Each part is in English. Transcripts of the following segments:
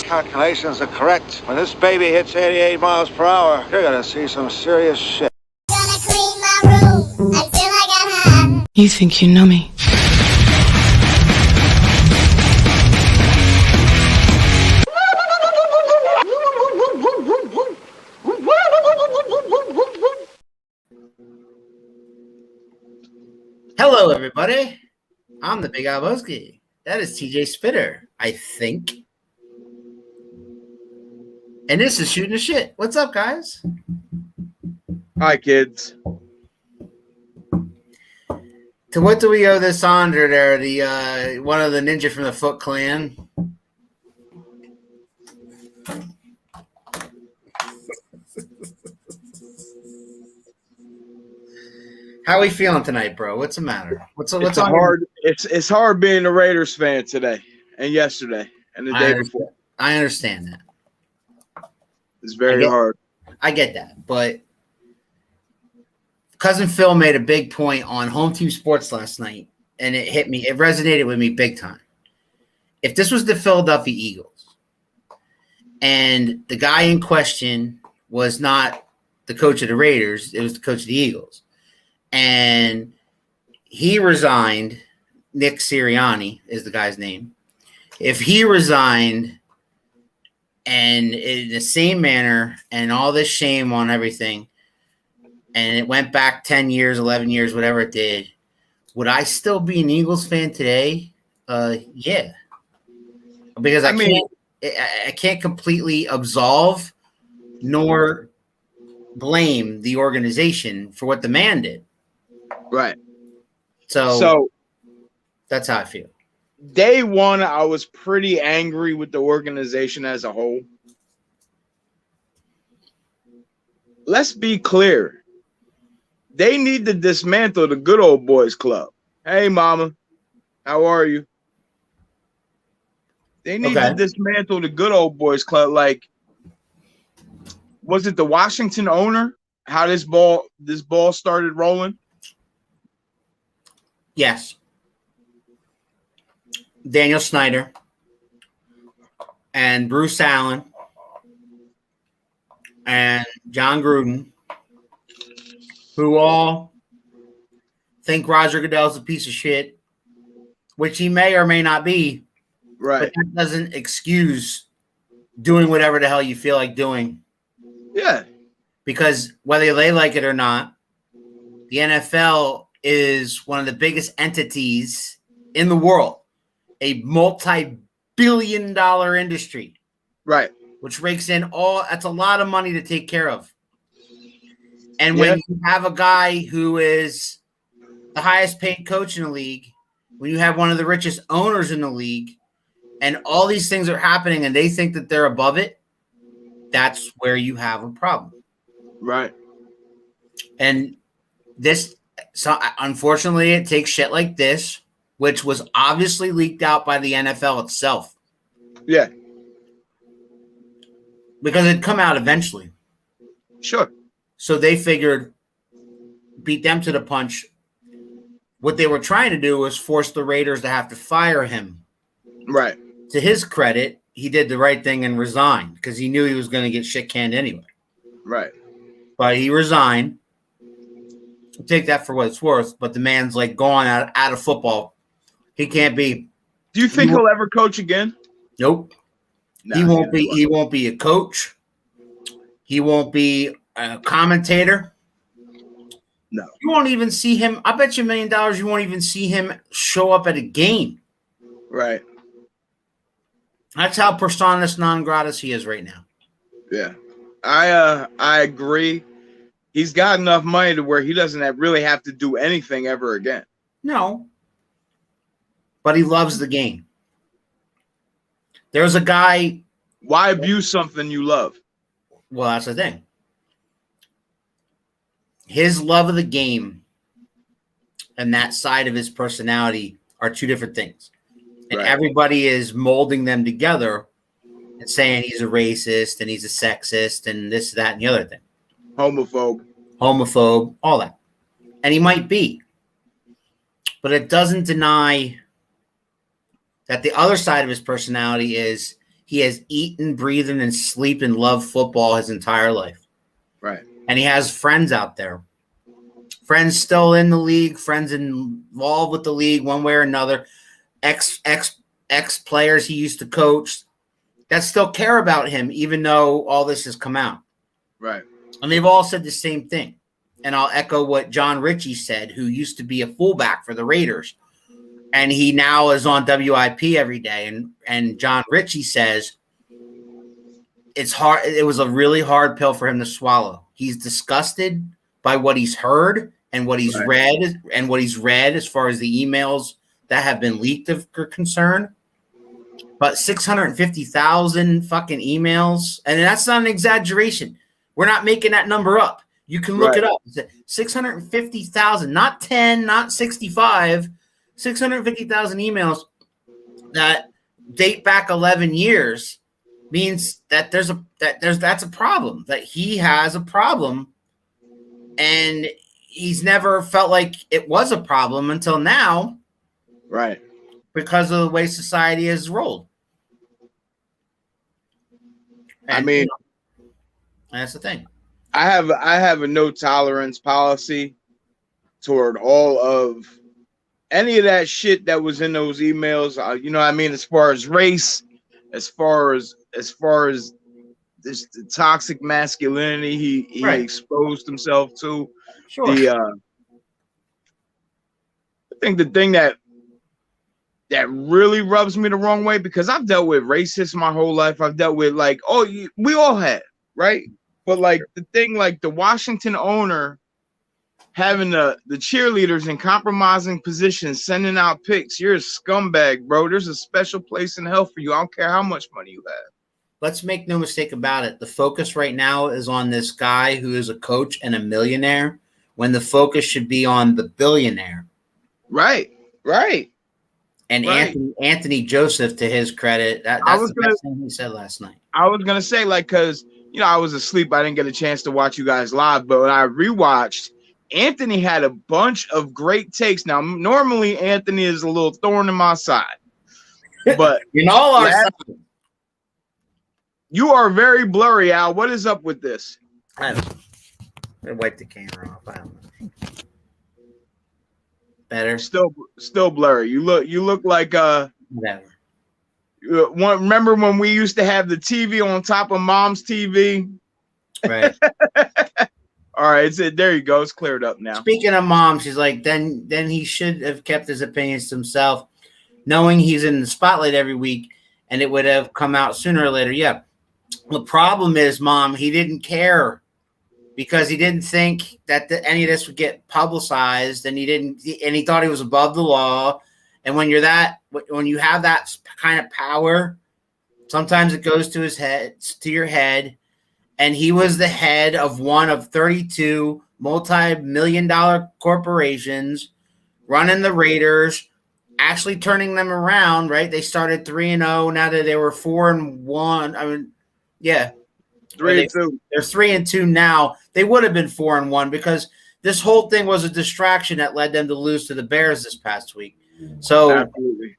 calculations are correct, when this baby hits 88 miles per hour, you're gonna see some serious shit. Gonna clean my room until I get high. You think you know me? Hello, everybody. I'm the Big Alboski. That is TJ Spitter, I think. And this is Shooting the Shit. What's up, guys? Hi, kids. To what do we owe this honor there? The one of the ninja from the Foot Clan. How are we feeling tonight, bro? What's the matter? What's on hard? It's hard being a Raiders fan today and yesterday and the day before. I understand that. It's very hard. I get that, but Cousin Phil made a big point on Home Team Sports last night, and it hit me. It resonated with me big time. If this was the Philadelphia Eagles, and the guy in question was not the coach of the Raiders, it was the coach of the Eagles. And he resigned. Nick Sirianni is the guy's name. If he resigned and in the same manner and all this shame on everything, and it went back 10 years, 11 years, whatever it did, would I still be an Eagles fan today? Yeah. Because I can't completely absolve nor blame the organization for what the man did. Right. So that's how I feel. Day one, I was pretty angry with the organization as a whole. Let's be clear. They need to dismantle the good old boys club. Hey, mama, how are you? They need to dismantle the good old boys club. Like, was it the Washington owner? How this ball started rolling? Yes. Daniel Snyder and Bruce Allen and Jon Gruden, who all think Roger Goodell's a piece of shit, which he may or may not be. Right. But that doesn't excuse doing whatever the hell you feel like doing. Yeah. Because whether they like it or not, the NFL is one of the biggest entities in the world, a multi-billion-dollar industry. Right. Which rakes in that's a lot of money to take care of. And when you have a guy who is the highest paid coach in the league, when you have one of the richest owners in the league, and all these things are happening and they think that they're above it, that's where you have a problem. Right. And so unfortunately, it takes shit like this, which was obviously leaked out by the NFL itself. Yeah. Because it'd come out eventually. Sure. So they figured beat them to the punch. What they were trying to do was force the Raiders to have to fire him. Right. To his credit, he did the right thing and resigned because he knew he was going to get shit canned anyway. Right. But he resigned. I'll take that for what it's worth. But the man's like gone out of football. He can't be. Do you think he'll ever coach again? Nope. No, He won't be. He won't be a coach. He won't be a commentator. No. You won't even see him. I bet you $1 million you won't even see him show up at a game. Right. That's how personas non gratis he is right now. Yeah. I agree. He's got enough money to where he doesn't really have to do anything ever again. No. But he loves the game. There's a guy. Why abuse something you love? Well, that's the thing. His love of the game and that side of his personality are two different things. And everybody is molding them together and saying he's a racist and he's a sexist and this, that, and the other thing. Homophobe, all that. And he might be. But it doesn't deny that the other side of his personality is He has eaten, breathed, and slept and loved football his entire life. Right. And he has friends out there. Friends still in the league, friends involved with the league one way or another, ex players he used to coach that still care about him, even though all this has come out. Right. And they've all said the same thing. And I'll echo what John Ritchie said, who used to be a fullback for the Raiders. And he now is on WIP every day. And John Ritchie says it's hard. It was a really hard pill for him to swallow. He's disgusted by what he's heard and what he's read as far as the emails that have been leaked are concerned. But 650,000 fucking emails, and that's not an exaggeration. We're not making that number up. You can look it up. 650,000, not 10, not 65, 650,000 emails that date back 11 years means that that's a problem, that he has a problem, and he's never felt like it was a problem until now. Right. Because of the way society has rolled. And, I mean, that's the thing. I have a no tolerance policy toward all of any of that shit that was in those emails. You know what I mean? As far as race, as far as this the toxic masculinity he exposed himself to. Sure. I think the thing that really rubs me the wrong way, because I've dealt with racists my whole life. I've dealt with we all have, right? But like the thing, like the Washington owner having the cheerleaders in compromising positions, sending out pics. You're a scumbag, bro. There's a special place in hell for you. I don't care how much money you have. Let's make no mistake about it. The focus right now is on this guy who is a coach and a millionaire, when the focus should be on the billionaire. Right. And Anthony Joseph, to his credit, that's the best thing he said last night. I was going to say, because, I was asleep. I didn't get a chance to watch you guys live. But when I rewatched, Anthony had a bunch of great takes. Now, normally Anthony is a little thorn in my side. But you are very blurry, Al. What is up with this? I don't know. I wipe the camera off. I don't know. Better. Still blurry. You look like whatever. Remember when we used to have the TV on top of mom's TV? Right. All right, there you go. It's cleared up now. Speaking of mom, she's like, then he should have kept his opinions to himself, knowing he's in the spotlight every week, and it would have come out sooner or later. Yeah. The problem is, Mom, he didn't care because he didn't think that any of this would get publicized, and he thought he was above the law. And when you have that kind of power, sometimes it goes to your head. And he was the head of one of 32 multi-million-dollar corporations, running the Raiders, actually turning them around, right? They started 3-0. Now that they were 4-1. I mean, yeah. 3-2. They're 3-2 now. They would have been 4-1 because this whole thing was a distraction that led them to lose to the Bears this past week. So, absolutely.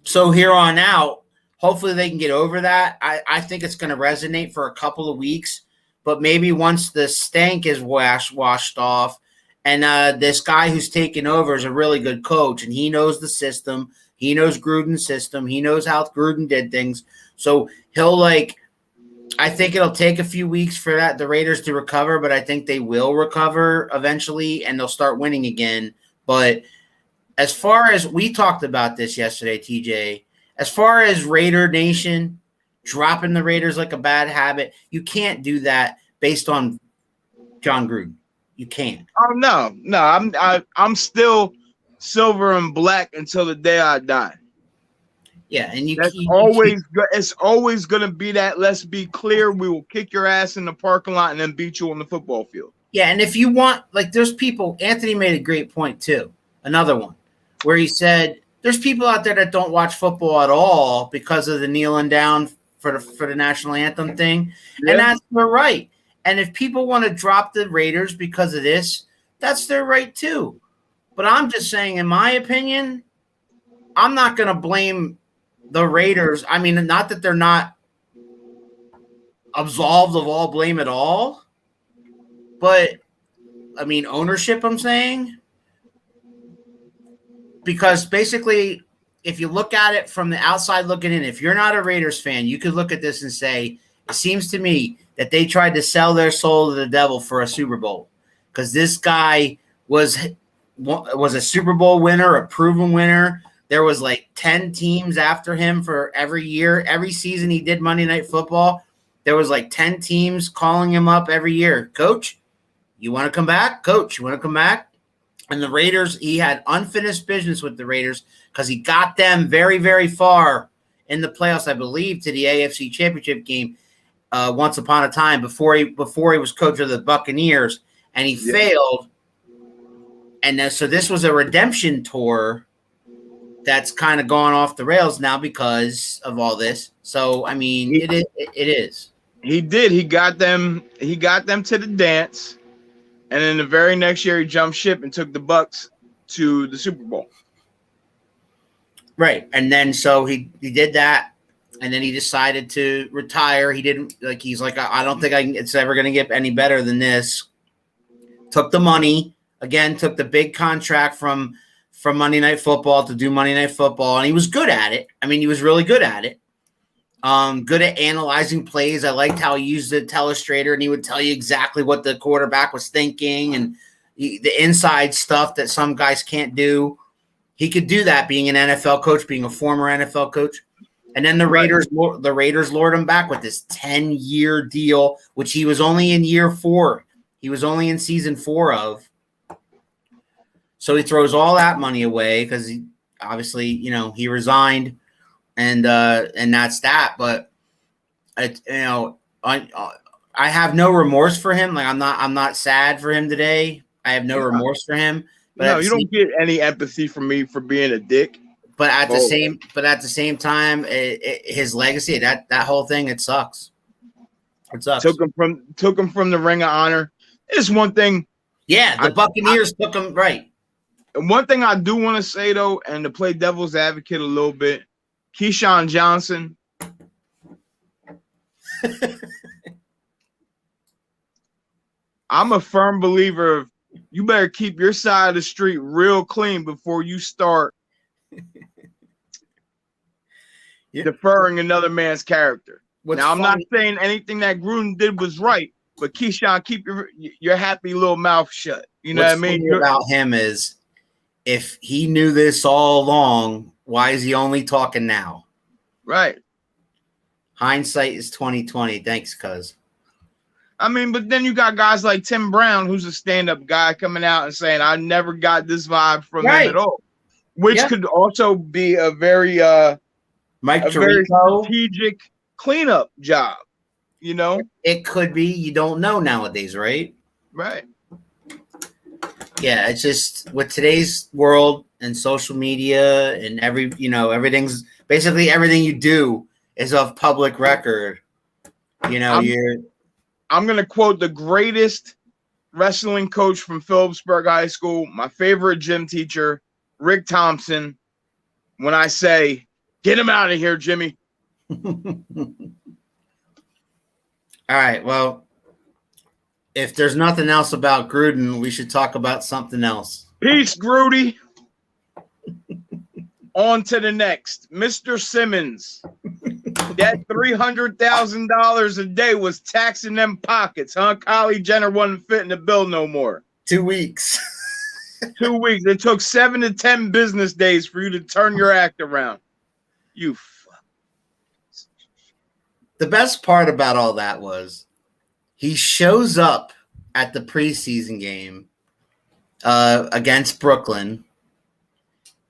So here on out, hopefully they can get over that. I think it's going to resonate for a couple of weeks, but maybe once the stank is washed off, and this guy who's taken over is a really good coach, and he knows the system. He knows Gruden's system. He knows how Gruden did things. So I think it'll take a few weeks for the Raiders to recover, but I think they will recover eventually, and they'll start winning again. But as far as we talked about this yesterday, TJ, as far as Raider Nation dropping the Raiders like a bad habit, you can't do that based on Jon Gruden. You can't. Oh no, I'm still silver and black until the day I die. Yeah, and it's always going to be that. Let's be clear, we will kick your ass in the parking lot and then beat you on the football field. Yeah, and if you want, there's people. Anthony made a great point too. Another one where he said there's people out there that don't watch football at all because of the kneeling down for the national anthem thing, and that's their right. And if people want to drop the Raiders because of this, that's their right too. But I'm just saying, in my opinion, I'm not going to blame the Raiders. I mean, not that they're not absolved of all blame at all. But I mean, ownership, I'm saying, because basically, if you look at it from the outside looking in, if you're not a Raiders fan, you could look at this and say, it seems to me that they tried to sell their soul to the devil for a Super Bowl, because this guy was a Super Bowl winner, a proven winner. There was like 10 teams after him for every year. Every season he did Monday Night Football, there was like 10 teams calling him up every year. Coach, you want to come back? Coach, you want to come back? And the Raiders, he had unfinished business with the Raiders because he got them very, very far in the playoffs, I believe, to the AFC Championship game once upon a time before he was coach of the Buccaneers, and he failed. And so this was a redemption tour that's kind of gone off the rails now because of all this. So, I mean, it is. He did. He got them to the dance. And then the very next year, he jumped ship and took the Bucs to the Super Bowl. Right. And then so he did that, and then he decided to retire. He didn't like. He's like, I don't think it's ever going to get any better than this. Took the money again. Took the big contract from Monday Night Football to do Monday Night Football, and he was good at it. I mean, he was really good at it. Good at analyzing plays. I liked how he used the telestrator, and he would tell you exactly what the quarterback was thinking and the inside stuff that some guys can't do. He could do that being an NFL coach, being a former NFL coach. And then the Raiders lured him back with this 10-year deal, which he was only in year 4. He was only in season 4 of. So he throws all that money away because he obviously, he resigned. And that's that. But I have no remorse for him. Like I'm not sad for him today. I have no remorse for him. But no, you don't get any empathy from me for being a dick. But at the same time, his legacy, that whole thing, it sucks. It sucks. Took him from the Ring of Honor. It's one thing. Yeah, the Buccaneers took him right. And one thing I do want to say though, and to play devil's advocate a little bit. Keyshawn Johnson. I'm a firm believer of you better keep your side of the street real clean before you start deferring another man's character. I'm not saying anything that Gruden did was right, but Keyshawn, keep your happy little mouth shut. You know what I mean? About him is if he knew this all along, why is he only talking now? Right. Hindsight is 20/20. Thanks, cuz. I mean, but then you got guys like Tim Brown, who's a stand-up guy, coming out and saying, I never got this vibe from him at all. Which could also be a very very strategic cleanup job, It could be. You don't know nowadays, right? Right. Yeah, it's just with today's world and social media and everything's basically everything you do is of public record. I'm going to quote the greatest wrestling coach from Phillipsburg High School, my favorite gym teacher, Rick Thompson, when I say, get him out of here, Jimmy. All right, well, if there's nothing else about Gruden, we should talk about something else. Peace, Grudy. On to the next. Mr. Simmons. That $300,000 a day was taxing them pockets, huh? Kylie Jenner wasn't fitting the bill no more. 2 weeks. 2 weeks. It took 7 to 10 business days for you to turn your act around. You fuck. The best part about all that was he shows up at the preseason game against Brooklyn,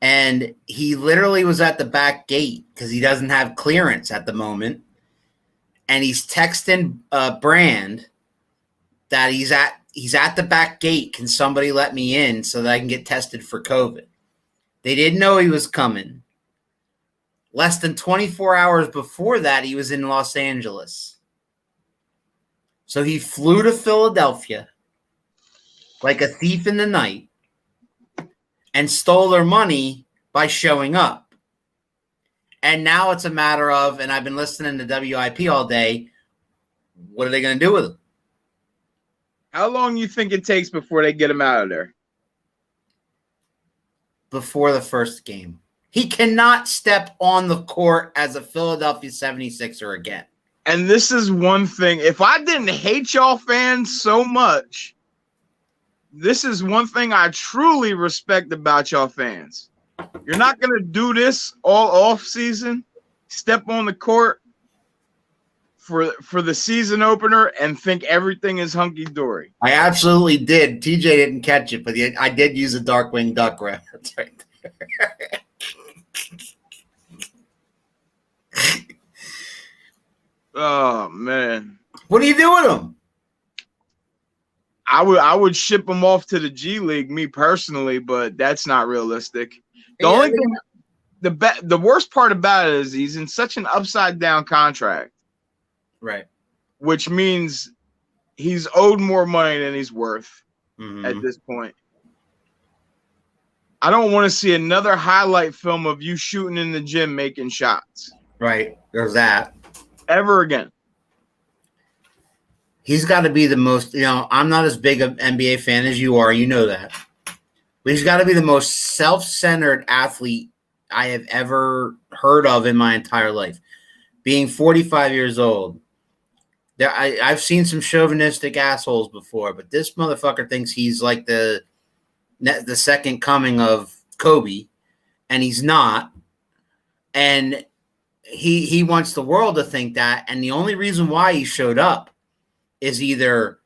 and he literally was at the back gate because he doesn't have clearance at the moment, and he's texting Brand that he's at the back gate. Can somebody let me in so that I can get tested for COVID? They didn't know he was coming. Less than 24 hours before that, he was in Los Angeles. So he flew to Philadelphia like a thief in the night and stole their money by showing up. And now it's a matter of, and I've been listening to WIP all day, what are they going to do with him? How long you think it takes before they get him out of there? Before the first game. He cannot step on the court as a Philadelphia 76er again. And this is one thing. If I didn't hate y'all fans so much, this is one thing I truly respect about y'all fans. You're not going to do this all off season, step on the court for the season opener and think everything is hunky-dory. I absolutely did. TJ didn't catch it, but I did use a Darkwing Duck reference right there. Oh, man. What are you doing with him? I would ship him off to the G League, me personally, but that's not realistic. The only thing, the worst part about it is he's in such an upside down contract. Right. Which means he's owed more money than he's worth at this point. I don't want to see another highlight film of you shooting in the gym making shots. Right. There's that. Ever again. He's got to be the most, I'm not as big an NBA fan as you are. You know that. But he's got to be the most self-centered athlete I have ever heard of in my entire life. Being 45 years old. I've seen some chauvinistic assholes before, but this motherfucker thinks he's like the second coming of Kobe, and he's not. And he wants the world to think that, and the only reason why he showed up is either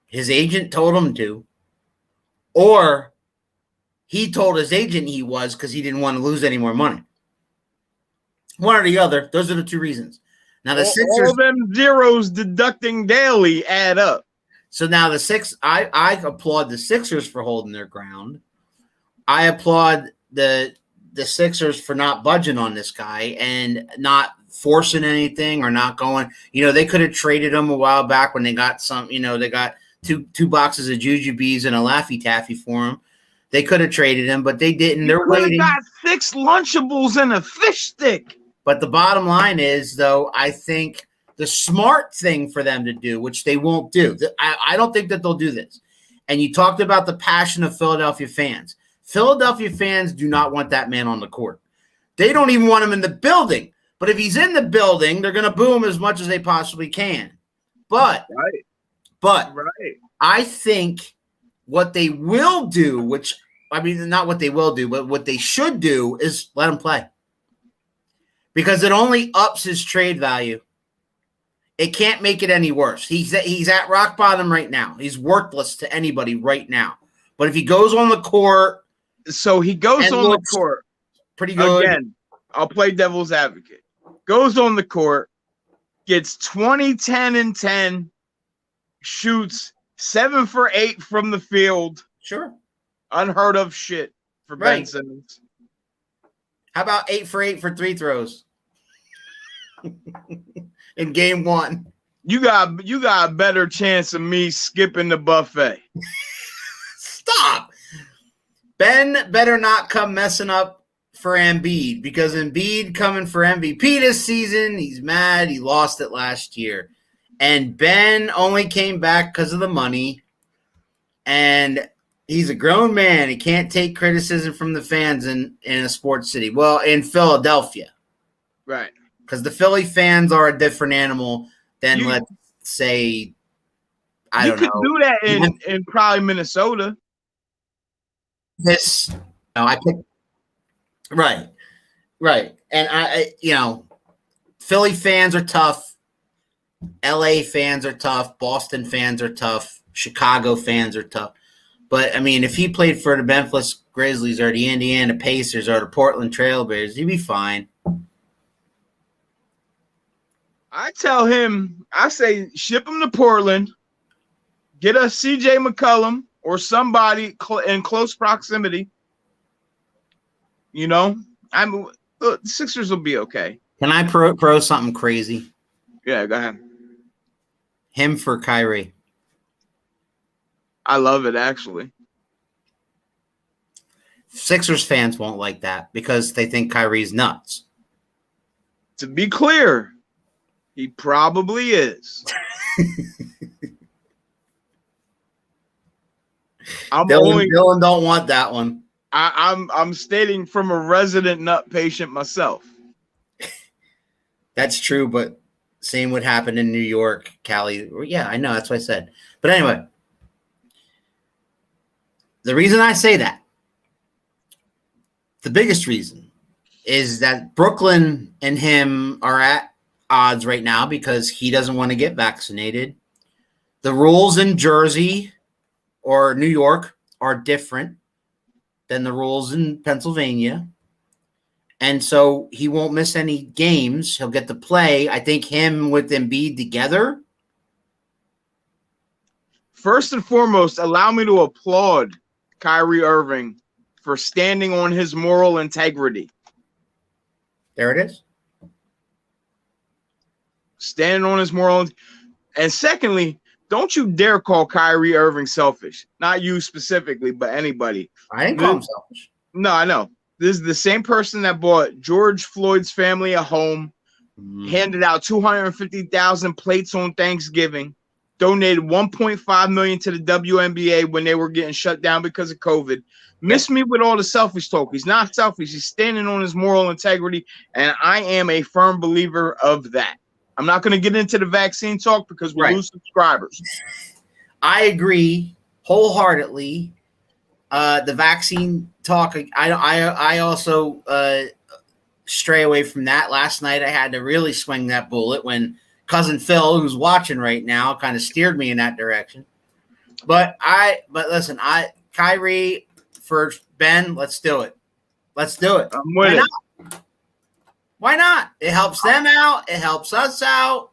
his agent told him to, or he told his agent he was because he didn't want to lose any more money. One or the other. Those are the two reasons. Now the Sixers, all them zeros deducting daily add up. So now I applaud the Sixers for holding their ground. I applaud the Sixers for not budging on this guy and not forcing anything or not going. They could have traded him a while back when they got some. They got two boxes of Jujubes and a Laffy Taffy for him. They could have traded him, but they didn't. They're waiting. Got 6 Lunchables and a fish stick. But the bottom line is, though, I think the smart thing for them to do, which they won't do, I don't think that they'll do this. And you talked about the passion of Philadelphia fans. Philadelphia fans do not want that man on the court. They don't even want him in the building. But if he's in the building, they're going to boo him as much as they possibly can. But I think what they will do, not what they will do, but what they should do is let him play. Because it only ups his trade value. It can't make it any worse. He's at rock bottom right now. He's worthless to anybody right now. But if he goes on the court, pretty good. Again, I'll play devil's advocate. Goes on the court, gets 20, 10, and 10, shoots 7 for 8 from the field. Sure. Unheard of shit for Ben Simmons. How about 8 for 8 for 3 throws in game 1? You got a better chance of me skipping the buffet. Stop. Ben better not come messing up for Embiid, because Embiid coming for MVP this season. He's mad. He lost it last year. And Ben only came back because of the money. And he's a grown man. He can't take criticism from the fans in a sports city. Well, in Philadelphia. Right. Because the Philly fans are a different animal than, let's say, I don't know. You could do that in probably Minnesota. I picked. Right. And Philly fans are tough. LA fans are tough. Boston fans are tough. Chicago fans are tough. But, if he played for the Memphis Grizzlies or the Indiana Pacers or the Portland Trailblazers, he'd be fine. I tell him, I say, ship him to Portland, get a C.J. McCollum or somebody in close proximity. The Sixers will be okay. Can I pro something crazy? Yeah, go ahead. Him for Kyrie. I love it, actually. Sixers fans won't like that because they think Kyrie's nuts. To be clear, he probably is. Dylan don't want that one. I'm stating from a resident nut patient myself. That's true, but same would happen in New York, Cali. Yeah, I know. That's what I said. But anyway, the reason I say that, the biggest reason, is that Brooklyn and him are at odds right now because he doesn't want to get vaccinated. The rules in Jersey or New York are different than the rules in Pennsylvania. And so he won't miss any games. He'll get to play. I think him with Embiid together. First and foremost, allow me to applaud Kyrie Irving for standing on his moral integrity. There it is. Standing on his moral. And secondly, don't you dare call Kyrie Irving selfish. Not you specifically, but anybody. I didn't call him selfish. No, I know. This is the same person that bought George Floyd's family a home, handed out 250,000 plates on Thanksgiving, donated $1.5 million to the WNBA when they were getting shut down because of COVID. Miss me with all the selfish talk. He's not selfish. He's standing on his moral integrity, and I am a firm believer of that. I'm not going to get into the vaccine talk because we lose subscribers. I agree wholeheartedly. The vaccine talk, I also stray away from that. Last night I had to really swing that bullet when cousin Phil, who's watching right now, kind of steered me in that direction. But listen, Kyrie for Ben, let's do it. Let's do it. I'm with it. Why not? It helps them out. It helps us out.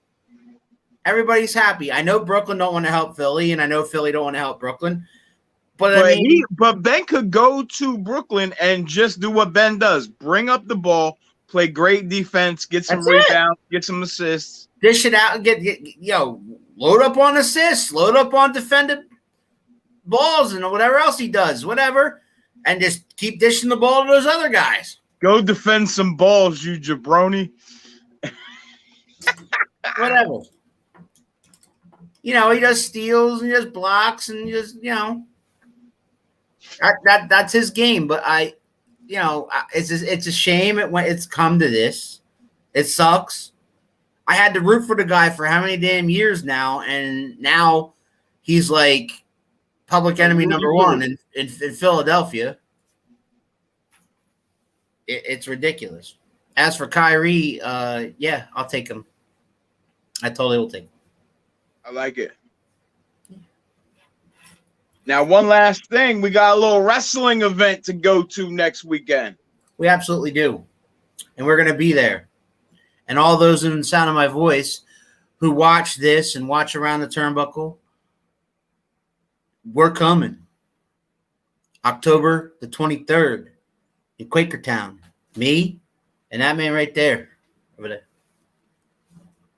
Everybody's happy. I know Brooklyn don't want to help Philly, and I know Philly don't want to help Brooklyn. But Ben could go to Brooklyn and just do what Ben does: bring up the ball, play great defense, get some rebounds, get some assists, dish it out, and load up on assists, load up on defended balls, and whatever else he does, whatever, and just keep dishing the ball to those other guys. Go defend some balls, you jabroni. Whatever. He does steals and he does blocks and just that's his game. But it's a shame it's come to this. It sucks. I had to root for the guy for how many damn years now, and now he's like public enemy number one in Philadelphia. It's ridiculous. As for Kyrie, I'll take him. I totally will take him. I like it. Now, one last thing. We got a little wrestling event to go to next weekend. We absolutely do. And we're going to be there. And all those in the sound of my voice who watch this and watch Around the Turnbuckle, we're coming. October the 23rd in Quakertown. Me and that man right there. Over there.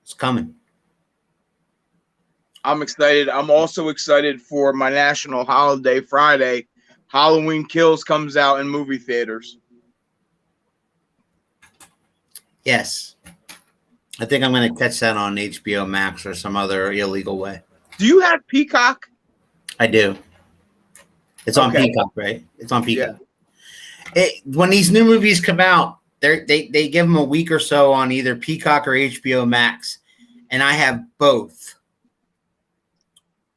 It's coming. I'm excited. I'm also excited for my national holiday Friday. Halloween Kills comes out in movie theaters. Yes. I think I'm going to catch that on HBO Max or some other illegal way. Do you have Peacock? I do. It's on Peacock, right? It's on Peacock. Yeah. When these new movies come out, they give them a week or so on either Peacock or HBO Max, and I have both.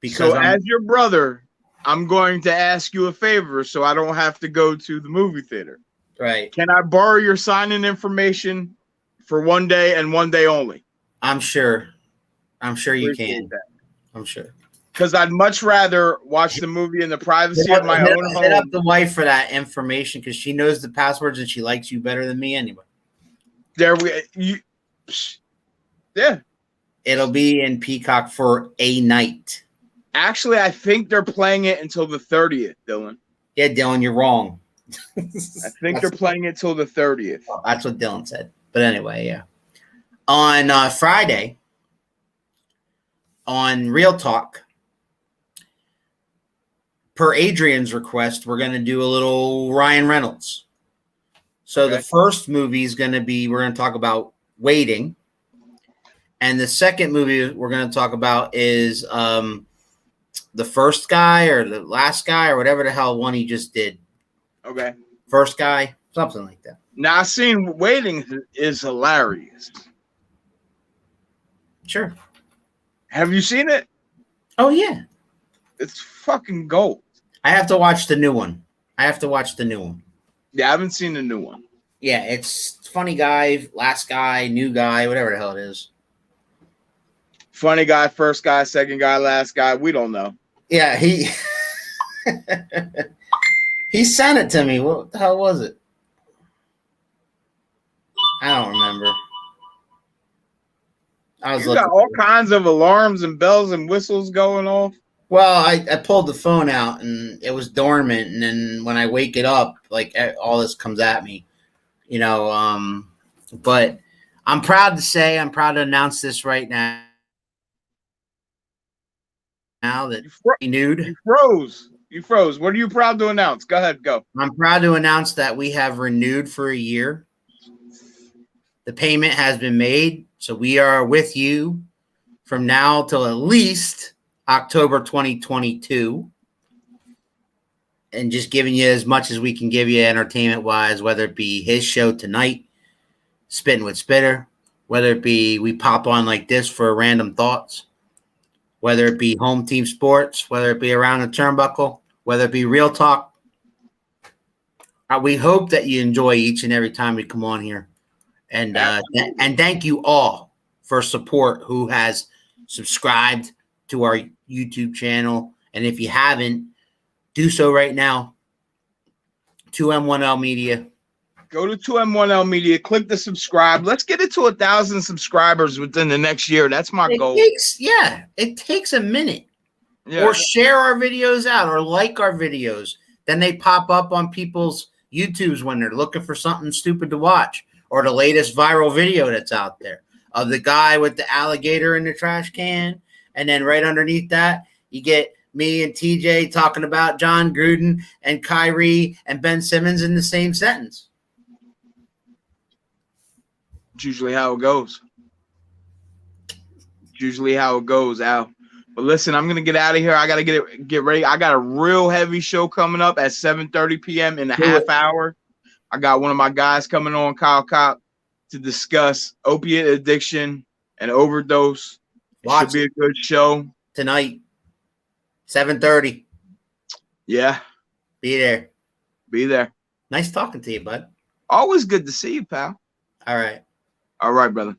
So as your brother, I'm going to ask you a favor so I don't have to go to the movie theater. Right. Can I borrow your sign-in information for one day and one day only? I'm sure you can. That. I'm sure. Because I'd much rather watch the movie in the privacy of my own home. Hit up the wife for that information because she knows the passwords and she likes you better than me anyway. Yeah. It'll be in Peacock for a night. Actually, I think they're playing it until the 30th, Dylan. Yeah, Dylan, you're wrong. I think they're playing it till the 30th. Well, that's what Dylan said. But anyway, yeah. On Friday, on Real Talk, per Adrian's request, we're going to do a little Ryan Reynolds. So the first movie is going to be, we're going to talk about Waiting. And the second movie we're going to talk about is The First Guy or The Last Guy or whatever the hell one he just did. Okay. First Guy, something like that. Now, I seen Waiting is hilarious. Sure. Have you seen it? Oh, yeah. It's fucking gold. I have to watch the new one. Yeah, I haven't seen the new one. Yeah, it's Funny Guy, Last Guy, New Guy, whatever the hell it is. Funny Guy, First Guy, Second Guy, Last Guy. We don't know. Yeah, he he sent it to me. What the hell was it? I don't remember. I was You got all kinds of alarms and bells and whistles going off. Well, I pulled the phone out and it was dormant, and then when I wake it up, like all this comes at me, you know. But I'm proud to announce this right now. Now that renewed. You froze. What are you proud to announce? Go ahead, go. I'm proud to announce that we have renewed for a year. The payment has been made, so we are with you from now till at least October 2022, and just giving you as much as we can give you entertainment-wise, whether it be his show tonight, Spitting with Spitter, whether it be we pop on like this for random thoughts, whether it be home team sports, whether it be around the turnbuckle, whether it be real talk. We hope that you enjoy each and every time we come on here. And thank you all for support who has subscribed to our YouTube channel. And if you haven't, do so right now. 2M1L Media. Go to 2M1L Media, click the subscribe. Let's get it to 1,000 subscribers within the next year. That's my goal. It takes a minute. Yeah. Or share our videos out or like our videos. Then they pop up on people's YouTubes when they're looking for something stupid to watch, or the latest viral video that's out there of the guy with the alligator in the trash can. And then right underneath that, you get me and TJ talking about Jon Gruden and Kyrie and Ben Simmons in the same sentence. It's usually how it goes. Al. But listen, I'm gonna get out of here. I gotta get ready. I got a real heavy show coming up at 7:30 p.m. in a half hour. I got one of my guys coming on, Kyle Kopp, to discuss opiate addiction and overdose. Should be a good show tonight. 7:30. Yeah. Be there. Nice talking to you, bud. Always good to see you, pal. All right. All right, brother.